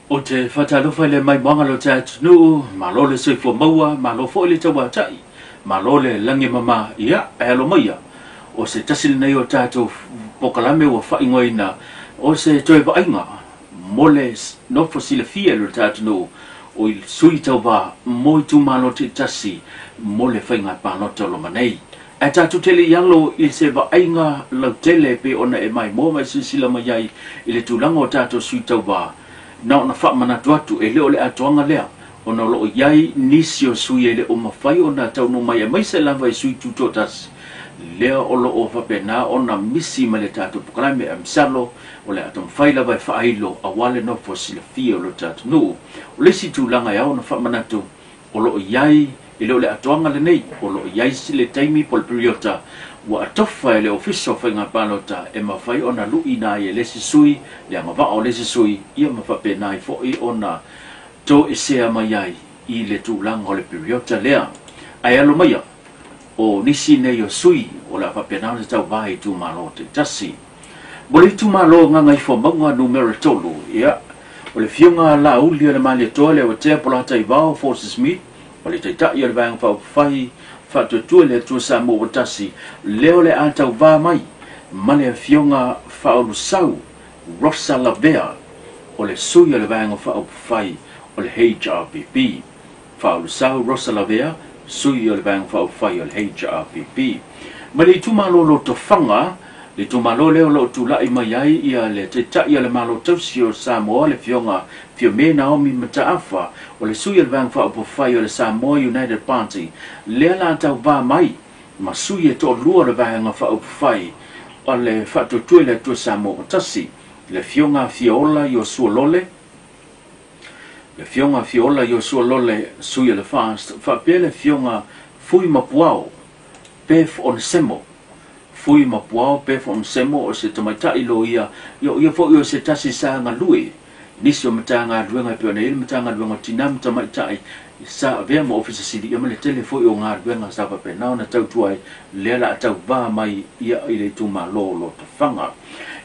o te whatalofa le mai moanga lo te atunu, ma lo le soifua maua, ma lo fo le tawa tai, ma lo le langi mama ia, e alo maia. O se tasil nei o tātou pokalame o whaingoina, o se toe vainga, mo le no fosile fia lo tātunu, o i sui tau wā, mo i tu malo te tasi, mo le whainga pānota lo manei. E tātou tele yalo i se vainga lau tele pe ona e mai, mo mai sisila mai ai, i le tūlanga o tātou sui tau wā, na ona whaamana tuatu e leo le atoanga lea, ona lo iai nisi o sui e le o mawhai ona tau no mai e mai se lava i sui tutotas, lea o lo o whapena ona misi ma le tātou pukarame e msalo, o le atom whai lava e whaailo a wale no po sila fia o lo tātou no, o le si tūlanga ia ona whaamana tu, o lo iai e leo le atoanga le nei, o lo iai si le taimi pol periota, wa atofa e le ofiso whainga pālota e mawhai ona lui nā i e lesi sui, le anga wao lesi sui, ia mawhape nā i fōi ona tō e sea mai ai i le tūlanga o le periota lea. Ai alo maia, o nisi nei o sui, o la whape nā le tau vai tū malo te tasi. Bole tū malo nganga i whamaunga numero tolu, ia, o le fionga la uli o le mali toa le o tea polata i vao Forces Meet, o le taitai o le vanga whau whai, whatuatua le tua sa mo watasi, leo le atau vā mai, ma le fionga whaolu sau, Rosa Lavea, o le sui o le vanga whau whai, o le HRPP. Whaolu sau, Rosa Lavea, sui o le vanga whau whai, o le HRPP. Ma le tumalo lo to whanga, le tumalo leo lo tu lai mai ai, ia le te tai o le malo tausi o Samoa, le fionga, fio me Naomi Mataafa, o le sui o le vanga whau whai, o le Samoa United Party, lea la tau vā mai, ma sui e to lua le vanga whau whai, o le whatutue le tua Samoa tasi, le fionga fiola i o suolole, le fionga fiola i o suolole sui o le fast, whapea le fionga fui mapuao, pef on semo, fui mapuao, pef on semo, o se tamaitai lo ia fo i o se tasi sa ngā lui, nisi o matanga ruenga pio na ili matanga ruenga tinam tamaitai, sa vea mo ofisa sidi, ia mele telefo i o ngā ruenga sa pape, nao na tau tuai, lea la tau vā mai ia i le tuma lo te whanga.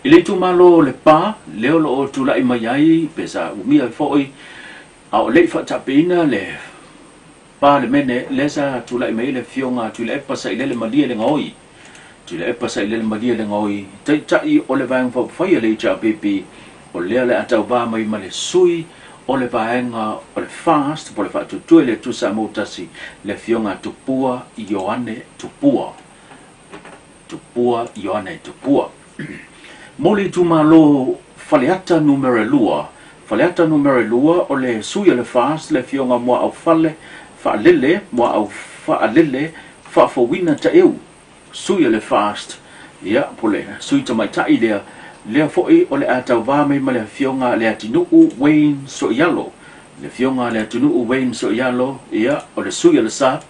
I le tumalo le pā, leo lo o tūlai mai ai, pesa umia fōi, a o lei whatapina le pā le mene, lesa tūlai mai le fionga, tūlai e pasa i le malia le ngoi, tūlai e pasa i le malia le ngoi, tai o le vāng whai le HRPP, o lea le atau vā mai ma le sui, o le vāenga, o le fast, po le whatutue le tusa mautasi, le fionga tupua Ioane tupua. Tupua Ioane tupua. Moli tumalo faleata numero lua o le sui o le fast le fionga mua au fale faalele mua au faalele faafowina ta eu sui o le fast ia pole sui tamaitai lea foi o le atau vame ma le fionga le atinuu Wayne Soialo le fionga le atinuu Wayne Soialo ia o le sui o le sap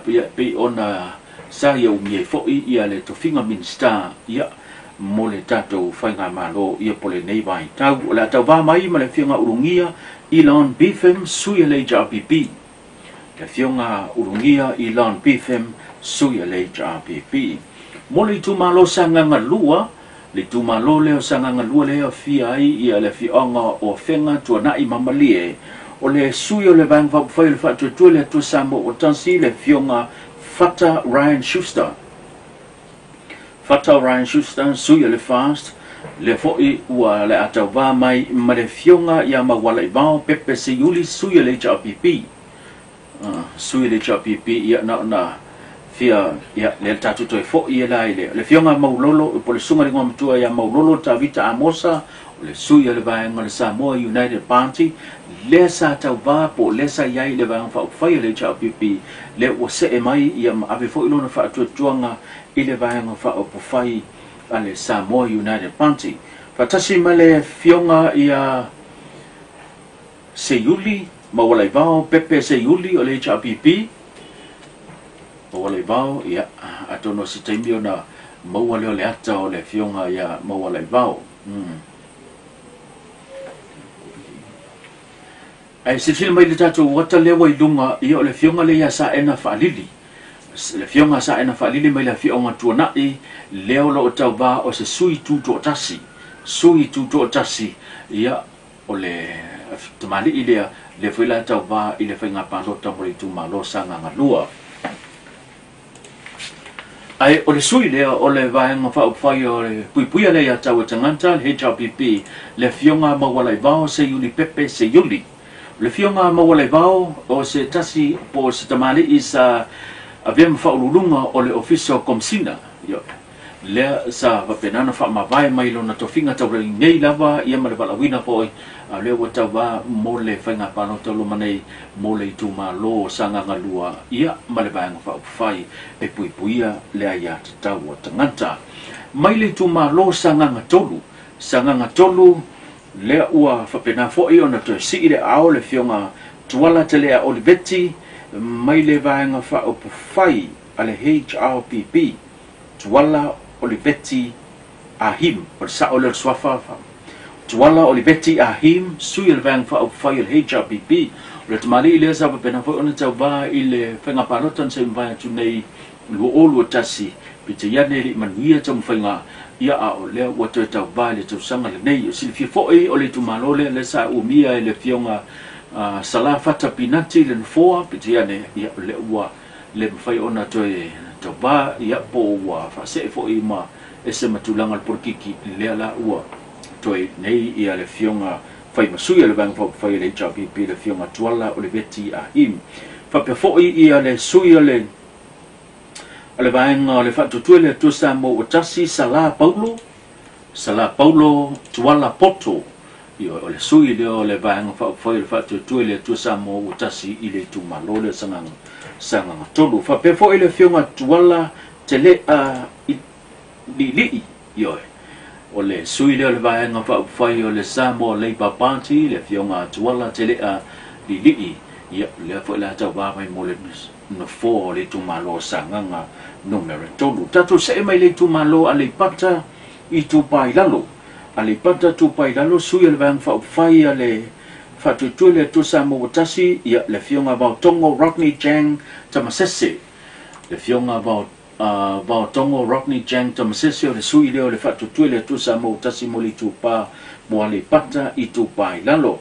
ia pe ona sa ia umie foi ia le tofinga minsta ia mo le tatou whainga malo ia pole nei vai tau o le tau vā mai ma le fionga urungia Elon Bifem sui le HRPP le fionga urungia Elon Bifem sui le HRPP mo le tumalo sanganga lua le tumalo leo sanganga lua leo fia ai ia le fionga o whenga tuanai mamalie o le sui o le vang whai le whatuatua le tu sambo o tansi le fionga Fata Ryan Schuster Fata Ryan Schuster sui le fast le foi ua le atau vā mai ma le fionga ia mawala i vao pepe se yuli sui le HRPP sui le HRPP ia na fia ia le tatu toi foi ia lai le fionga maulolo po le sunga ringo matua ia maulolo ta vita amosa le sui le vaenga le Samoa United Party le sa tau vā po le sa iai le vaenga whai le HRPP le o se e mai ia ma ave foi lona whaatuatuanga i le vaenga whai a le Samoa United Party whatasi ma le fionga ia se yuli mawalai vao pepe se yuli o le HRPP mawalai vao ia atono si taimio na mawale o le ata o le fionga ia mawalai vao ai se fil mai le tatou wata lewa i lunga i o le fionga le ia sa ena whaalili le fionga sa ena whaalili mai le fionga tuanai leo lo o tau vā o se sui tūto tasi ia o le tamali ile le fila tau va ile fa nga palo tau le tu malo sanga ngalua ai o le sui le o le vai nga fa fai o le pui le ya tau tanganta le HRPP le fionga mawalai vao se yuli pepe se yuli le fionga mawalai vao o se tasi po se tamali isa avem fa ulunga o le official komsina yo le sa va penana fa mavai mai lona tofinga tau le nei lava ia male balawina po le wa tau va mo le fainga pano tau lo manei mo le tu malo sanga ngalua ia male banga fa fai e puipuia le ia tau o tanganta mai le tu malo sanga ngatolu le ua fa pena fo i ona to si ile ao le fionga tuala tele a Olivetti mai le vanga fa o fai ale HRPP tuala Olivetti ahim per sa ole swafa tuala Olivetti ahim suil vang fa fai el HRPP le tamali le sa pena fo ona tau va ile fenga parotan se vai tu nei lu olu tasi pite ya ne manuia tam fenga ia a le wa tau va le tau sanga le nei silfi fo e ole tu malole le sa umia le fionga sala fata pinati le foa pite ya ne ia le wa le fai ona toe tau va ia po wa fa se fo i ma ese matulanga al porkiki le ala wa toi nei ia le fionga fai masui le bang fai le HRPP le fionga tuala Olivetti ahim fa pe fo ia le sui le bang le fa tu le tu sa mo utasi sala Paulo tuala poto io le sui le bang fai le fa tu le tu sa mo utasi ile tu malole sanga tolu fa pe fo ile fionga tuala tele li io o le sui le vaenga fa fai o le Samoa Labour Party le fionga tuala tele li ia le fo la tau va mai mo le no fo le tu malo sanga numero tolu tatu se mai le tu malo ale pata I tu pai lalo ale pata tu pai lalo sui le vaenga fa fai ale fa tu le tu Samoa tasi ia le fionga va tongo Rodney Jang tamasese le fionga va tongo Rodney Jang tamasese le sui le fa tu le tu Samoa tasi mo li tu pa mo ale pata I tu pai lalo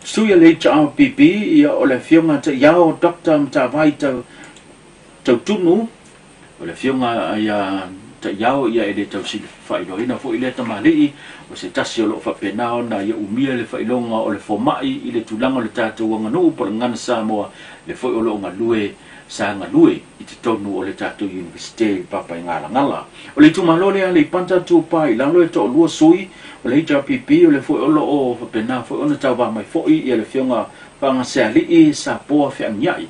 sui le HRPP ia o le fionga te iao Dr. Mtavai tau tunu o le fionga ia te iao ia ele tau si whailoina fo I le tamali'i o se tasi o lo whapenao na ia umia le whailonga o le fomai I le tulanga o le tātou anganu po le ngana Samoa le fo o lo ngalue sa ngalue I te tonu o le tātou Universite Papa I ngala o le tumalole a le panta tu pai lalo e to lua sui o le HRPP o le fo o lo o whapena fo ona tau wa mai fo I le fionga panga se ali'i sa poa whiangiai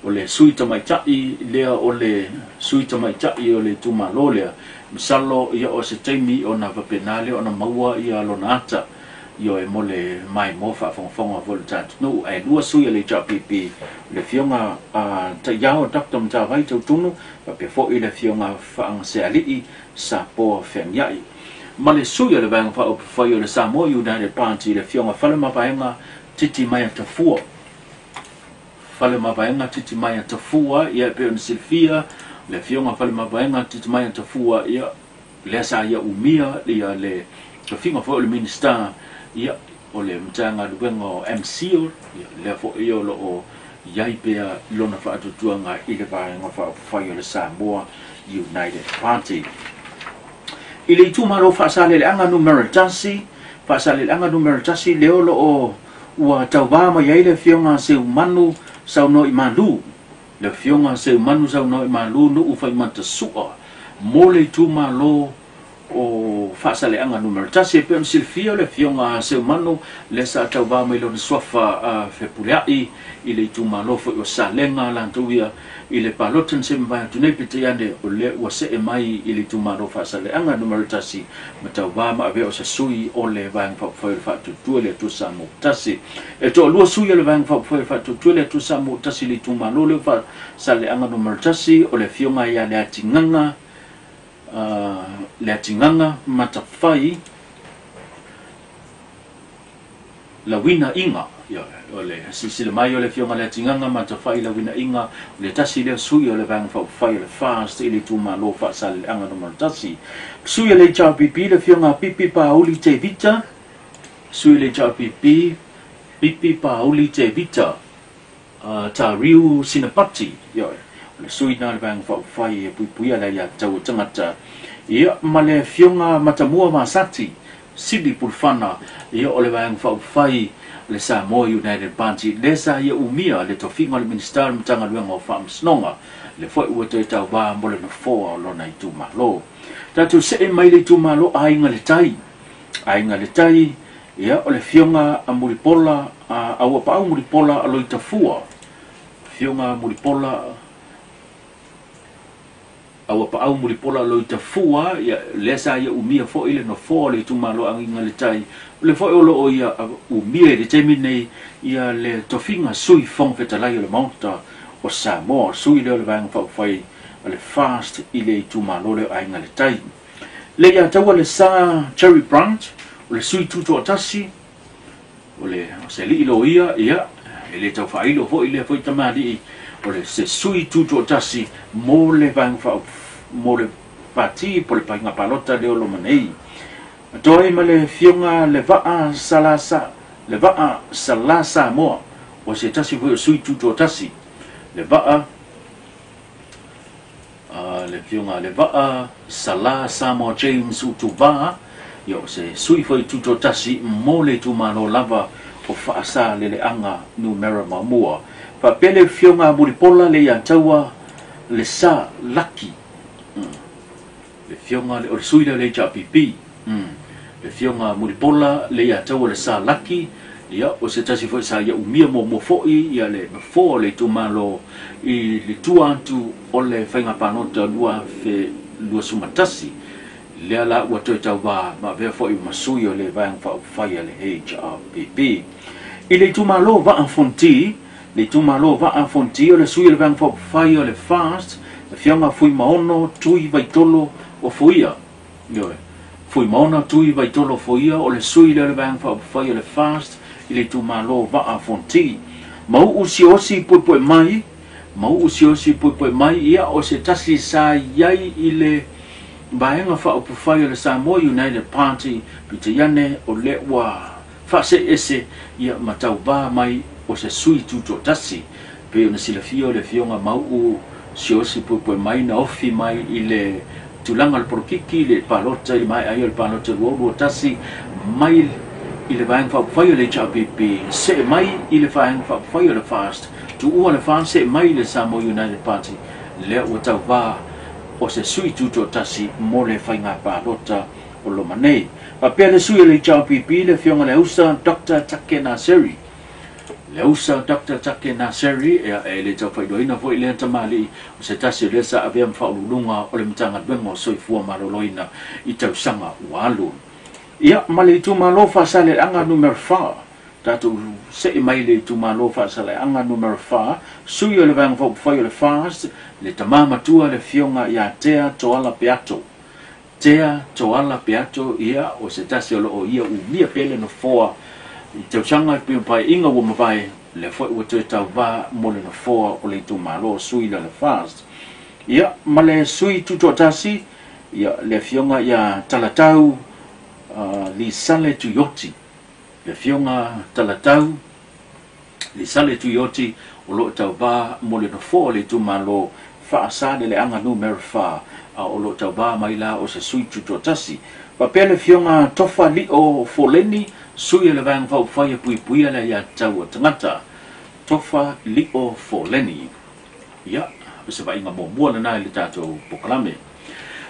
o le sui tamaitai lea o le sui tamaitai o le tumalole misalo ia o se taimi o na whapena lea o na maua ia lo na ata io e mole mai mo fa fonga voltat no e lua sui le HRPP le fionga ta iao Dr. Mtavai tau tunu pa pe fo I le fionga fa ang se ali'i sa po fengiai ma le sui le bang fa o fa le Samoa United Party le fionga fale mapaenga titi mai tafua fale mapaenga titi mai tafua ia pe on Silvia le fionga fale mapaenga titi mai tafua ia le sa ia umia ia le finga fo le minister ia o le mtanga luengo MCO le fo ia lo o iai pea lona fa atutuanga I le vaenga fa fai o le Samoa United Party I le tumaro fa sale le anga numero tasi fa sale le anga numero tasi le lo o ua tauva mai ai le fionga se umanu sau no I malu le fionga se umanu sau no I malu no u fai mata sua mo le tumalo o fasale anga numero tasi pe on Silvia le fionga se umano le sa tau va mai lo swafa fepuleai I le tumalo fo o salenga lantuia I le palotan se mva tu nei pite ande o le o se mai I le tumalo fasale anga numero tasi ma tau va ma ave o se sui o le vang fa tu le tu samu tasi e to lo sui le vang fa tu le tu samu tasi le tumalo le fa sale anga numero tasi o le fionga ia le atinganga le atinganga matawhai la wina inga o le sisile mai o le fionga le atinganga matawhai la wina inga le tasi le sui o le vang whai le fast I le tumalo fa sale anga numero tasi sui le HRPP le fionga pipi pa uli te vita sui le cha pipi pa uli te vita ta riu sinapati yo le sui na le bang fa fai pui ala ya tau tangata ia male fionga matamua masati sidi pulfana ia ole bang fa fai le Samoa United Party le sa ia umia le tofinga le minister mtanga luenga o fam snonga le foi ua te tau ba mole na foa lo na itu malo tatu se mai le itu malo ainga le tai ia ole fionga a muripola a wa pa muripola alo itafua fionga muripola awa pa au muripola lo itafua ia lesa ia umia fo ile no fo le tu malo ainga le tai le fo lo o ia umia le temine ia le tofinga sui fong fetalai le monta o Samoa sui le bang fa fai le fast ile tu malo le ainga le tai le ia tawa le sa cherry branch le sui tu to tasi o le se li lo ia le tau fa ilo fo ile fo tamadi ole se sui tu to tasi mo le bang fa mo le pati po le painga palota le lo manei toi male fionga le va salasa mo o se tasi fo sui tu to tasi le va le fionga le va salasa mo James utuba yo se sui fo tu to tasi mo le tu mano lava o fa sa le anga numero mamua pa pele fionga muripola le ya tawa le sa laki le fionga le sui le ja pipi le fionga muripola le ya tawa le sa laki ya o se tasi fo sa ya umia mo foi ya le fo le tu malo I le tua tu o le fainga panota lua sumatasi le ala ua toi tau wā ma vea fo I masui o le vang fa fai le HRPP I le tu malo va en fonti le tu malo va en fonti o le sui le vang fa fai o le fast le fionga fui maono tui vaitolo o fuia yo fui maono tui vaitolo fuia o le sui le vang fa fai o le fast I le tu malo va en fonti mau usi pui mai mau usi pui mai ia o se tasi sa yai I le baenga fa upu fai o le Samoa United Party pita yane o le wa fa se ese ia matau ba mai o se sui tuto tasi pe ona sila fio le fionga mau usi pui mai na ofi mai I le tulanga le porokiki le palota I mai ai le palota o tasi mai I le vaeng fa fai o le HRPP se mai I le vaeng fa fai o le fast tu ua le fast se mai le Samoa United Party le ua tau va o se sui tuto tasi mo le whainga pālota o lo manei. Pa pia le sui le HRPP le fionga le usa Dr. Take Naseri. Le usa Dr. Take Naseri e le tau whaidoina fo I le antamali o se tasi le sa avea mwhaulunga o le mtanga duenga o soifua maroloina I tau sanga ualu. Ia male tu malo fa sale anga numero 4. Tatu se mai le tu malo fa sale anga numero 4 sui o le vang fo fai o le fast le tamama tua le fionga ia tea toala peato ia o se tasi o ia u mia pele no foa I tau sanga pi pai inga wo mavai le foi o te tau va mo le no foa o le tu malo sui le fast ia male sui tu tasi ia le fionga ia talatau li sale tu yoti le fionga talatau li sale tu yoti o lo tau ba mo le no fo le tu malo fa sa le anga numero fa o lo tau ba mai la o se sui tu tasi pa pele fionga tofa li o foleni sui le vang fa fa pui le ya tau tangata tofa li o foleni ya se va inga mo na le tato poklame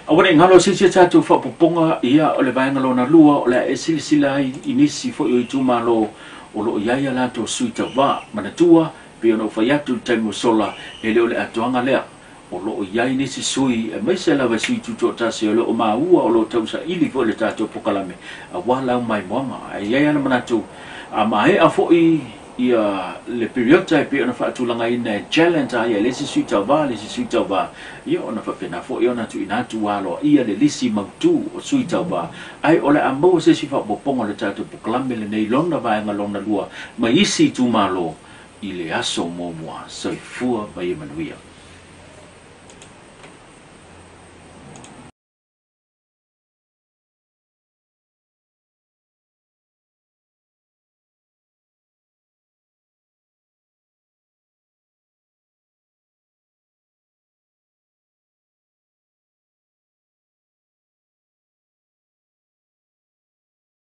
Awane ngalo sisi tatu fa poponga ia o le vaenga lona lua o le silsila inisi fo I tu malo o lo yaya la to suita va manatua pe ono fa yatu taimu sola e le ole atuanga lea o lo yaya inisi sui e mai se la va sui tu tasi o lo maua o lo tausa ili fo le tatu pokalame a wala mai moanga e yaya na manatu a mai a fo ia le periota pe ona fa tulanga ina challenge ia le si suita va ia ona fa pena fo ia ona tu ina tu walo ia le lisi mautu o suita va ai ole ambo se si fa popongo le tatu poklame le nei londa va nga londa lua ma isi tu malo I le aso mo moa soifua vai manuia